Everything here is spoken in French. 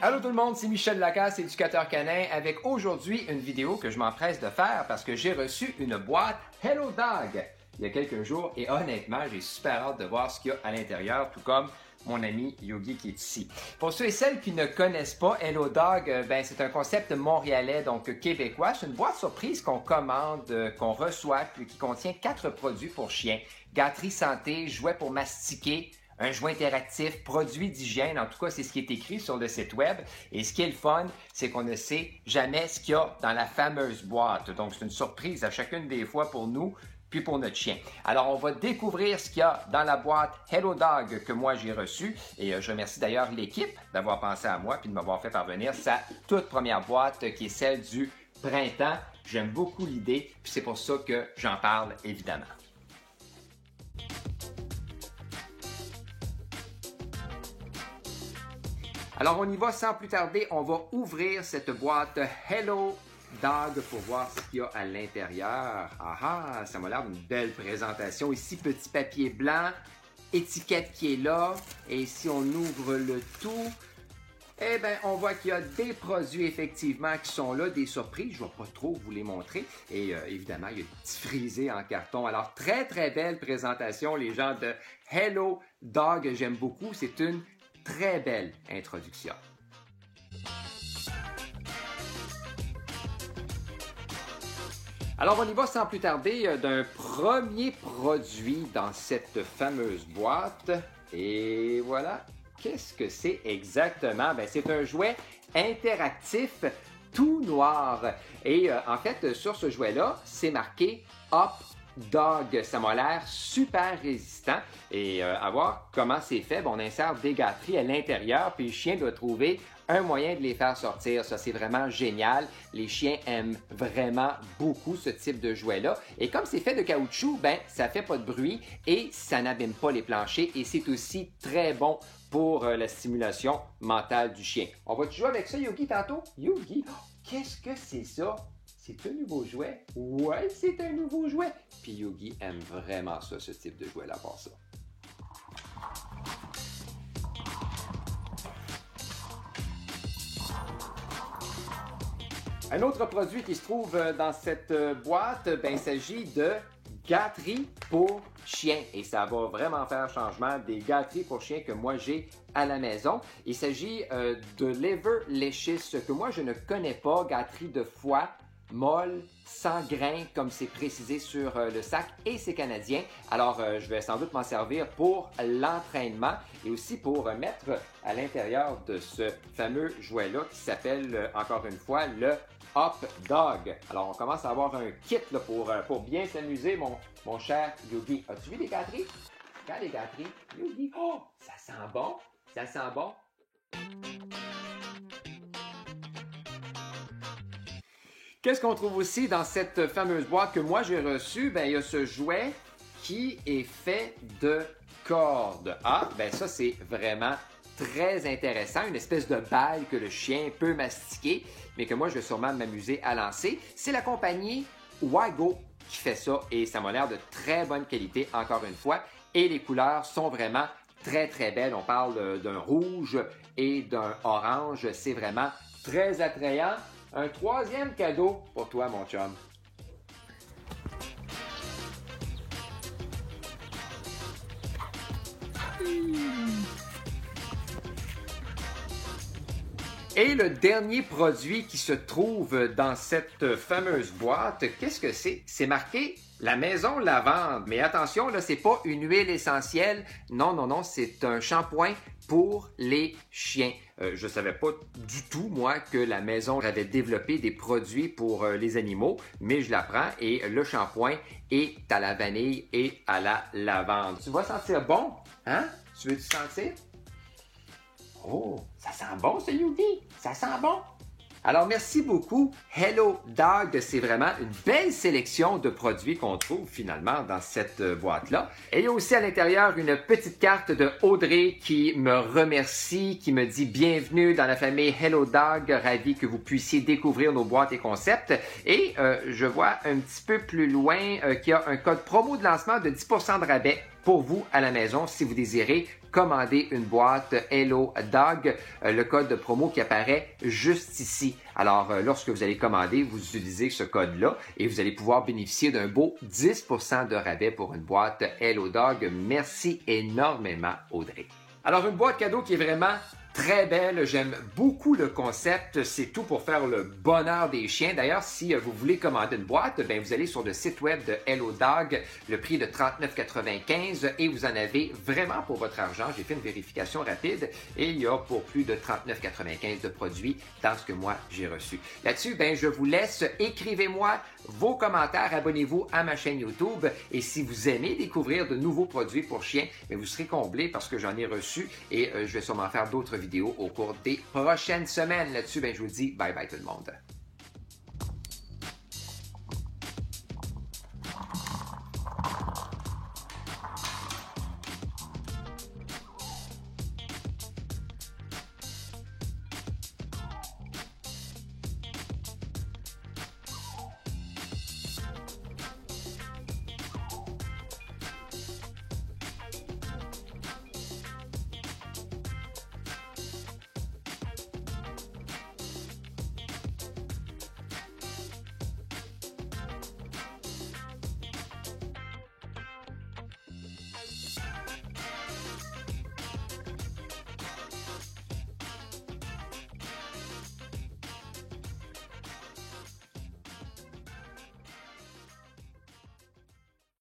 Allô tout le monde, c'est Michel Lacasse, éducateur canin, avec aujourd'hui une vidéo que je m'empresse de faire parce que j'ai reçu une boîte Hello Dog il y a quelques jours et honnêtement, j'ai super hâte de voir ce qu'il y a à l'intérieur, tout comme mon ami Yogi qui est ici. Pour ceux et celles qui ne connaissent pas Hello Dog, c'est un concept montréalais, donc québécois. C'est une boîte surprise qu'on commande, qu'on reçoit, puis qui contient 4 produits pour chiens. Gâterie santé, jouets pour mastiquer, un jouet interactif, produit d'hygiène, en tout cas, c'est ce qui est écrit sur le site web. Et ce qui est le fun, c'est qu'on ne sait jamais ce qu'il y a dans la fameuse boîte. Donc, c'est une surprise à chacune des fois pour nous, puis pour notre chien. Alors, on va découvrir ce qu'il y a dans la boîte Hello Dog que moi j'ai reçue. Et je remercie d'ailleurs l'équipe d'avoir pensé à moi puis de m'avoir fait parvenir sa toute première boîte qui est celle du printemps. J'aime beaucoup l'idée, puis c'est pour ça que j'en parle évidemment. Alors, on y va sans plus tarder. On va ouvrir cette boîte Hello Dog pour voir ce qu'il y a à l'intérieur. Ah, ça m'a l'air d'une belle présentation. Ici, petit papier blanc, étiquette qui est là. Et si on ouvre le tout, on voit qu'il y a des produits effectivement qui sont là, des surprises. Je ne vais pas trop vous les montrer. Et évidemment, il y a des petits frisés en carton. Alors, très, très belle présentation, les gens de Hello Dog. J'aime beaucoup. C'est une très belle introduction. Alors, on y va sans plus tarder d'un premier produit dans cette fameuse boîte. Et voilà, qu'est-ce que c'est exactement? C'est un jouet interactif tout noir. Et en fait, sur ce jouet-là, c'est marqué « Up Dog ». Ça m'a l'air super résistant. Et à voir comment c'est fait, on insère des gâteries à l'intérieur, puis le chien doit trouver un moyen de les faire sortir. Ça, c'est vraiment génial. Les chiens aiment vraiment beaucoup ce type de jouet-là. Et comme c'est fait de caoutchouc, ça fait pas de bruit et ça n'abîme pas les planchers. Et c'est aussi très bon pour la stimulation mentale du chien. On va jouer avec ça, Yogi, tantôt? Yogi, qu'est-ce que c'est ça? C'est un nouveau jouet? Ouais, c'est un nouveau jouet. Puis Yogi aime vraiment ça, ce type de jouet-là, pour ça. Un autre produit qui se trouve dans cette boîte, il s'agit de gâteries pour chiens. Et ça va vraiment faire changement des gâteries pour chiens que moi j'ai à la maison. Il s'agit de Leverlicious que moi je ne connais pas, gâterie de foie molle, sans grains, comme c'est précisé sur le sac, et c'est canadien. Alors, je vais sans doute m'en servir pour l'entraînement et aussi pour mettre à l'intérieur de ce fameux jouet-là qui s'appelle, encore une fois, le Up Dog. Alors, on commence à avoir un kit là, pour bien s'amuser, mon cher Yogi. As-tu vu les gâteries? Regarde les gâteries. Yogi, oh, ça sent bon, ça sent bon. Qu'est-ce qu'on trouve aussi dans cette fameuse boîte que moi j'ai reçue? Il y a ce jouet qui est fait de cordes. Ah, ça c'est vraiment très intéressant. Une espèce de balle que le chien peut mastiquer, mais que moi je vais sûrement m'amuser à lancer. C'est la compagnie Wago qui fait ça et ça m'a l'air de très bonne qualité, encore une fois. Et les couleurs sont vraiment très très belles. On parle d'un rouge et d'un orange. C'est vraiment très attrayant. Un troisième cadeau pour toi, mon chum. Et le dernier produit qui se trouve dans cette fameuse boîte, qu'est-ce que c'est? C'est marqué la maison lavande. Mais attention, là, c'est pas une huile essentielle. Non, c'est un shampoing pour les chiens. Je savais pas du tout, moi, que la maison avait développé des produits pour les animaux, mais je l'apprends et le shampoing est à la vanille et à la lavande. Tu vas sentir bon? Hein? Tu veux-tu sentir? Oh, ça sent bon, ce Yogi! Ça sent bon! Alors, merci beaucoup, Hello Dog. C'est vraiment une belle sélection de produits qu'on trouve finalement dans cette boîte-là. Et il y a aussi à l'intérieur une petite carte de Audrey qui me remercie, qui me dit bienvenue dans la famille Hello Dog. Ravi que vous puissiez découvrir nos boîtes et concepts. Et je vois un petit peu plus loin qu'il y a un code promo de lancement de 10% de rabais pour vous à la maison si vous désirez commander une boîte Hello Dog, le code promo qui apparaît juste ici. Alors, lorsque vous allez commander, vous utilisez ce code-là et vous allez pouvoir bénéficier d'un beau 10% de rabais pour une boîte Hello Dog. Merci énormément, Audrey. Alors, une boîte cadeau qui est vraiment très belle, j'aime beaucoup le concept, c'est tout pour faire le bonheur des chiens. D'ailleurs, si vous voulez commander une boîte, bien, vous allez sur le site web de Hello Dog, le prix de 39,95 et vous en avez vraiment pour votre argent. J'ai fait une vérification rapide et il y a pour plus de 39,95 de produits dans ce que moi j'ai reçu. Là-dessus, bien, je vous laisse, écrivez-moi vos commentaires, abonnez-vous à ma chaîne YouTube et si vous aimez découvrir de nouveaux produits pour chiens, bien, vous serez comblés parce que j'en ai reçu et je vais sûrement faire d'autres vidéos au cours des prochaines semaines. Là-dessus, ben, je vous dis bye bye tout le monde.